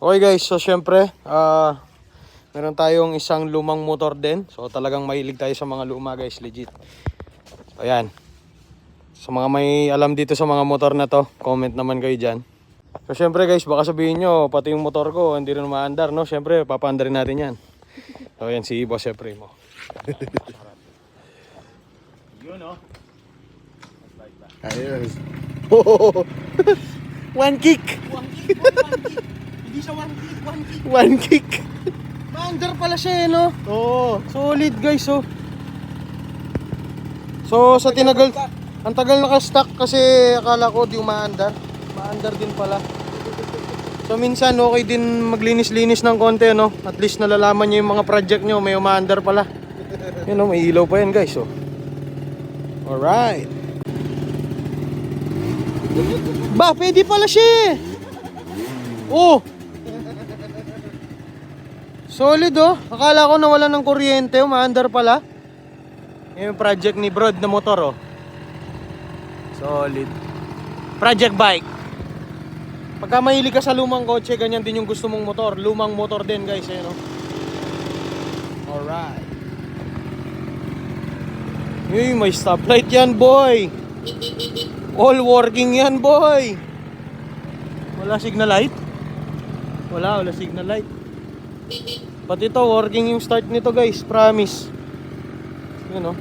Okay guys, so syempre, meron tayong isang lumang motor din. So talagang mahilig tayo sa mga luma guys, legit. So ayan. Sa mga may alam dito sa mga motor na to, comment naman kayo dyan. So syempre guys, baka sabihin nyo, pati yung motor ko, hindi rin maandar, no? Syempre, papaandarin natin yan. So ayan, si Boss Supremo. Yun o. Ayos. One kick. Hindi siya one kick. One kick. Maandar pala siya eh, no? Oo. Solid guys, oh. So sa tinagal, ang tagal naka-stock kasi akala ko di umaandar. Maandar din pala. So minsan okay din maglinis-linis ng konti, no? At least nalalaman niyo yung mga project niyo, may umaandar pala. Yun, oh, may ilaw pa yan guys, oh. Alright. Ba, pwede pala siya. Oh. Solid oh. Akala ko nawala ng kuryente, umaandar pala. Yung project ni Brod na motor oh. Solid. Project bike. Pagka mahilig ka sa lumang kotse, ganyan din yung gusto mong motor. Lumang motor din guys, eh, no? Alright. Uy, may stoplight yan boy. All working yan boy. Wala signal light? Wala signal light. Pati ito working yung start nito guys, promise. Yun oh.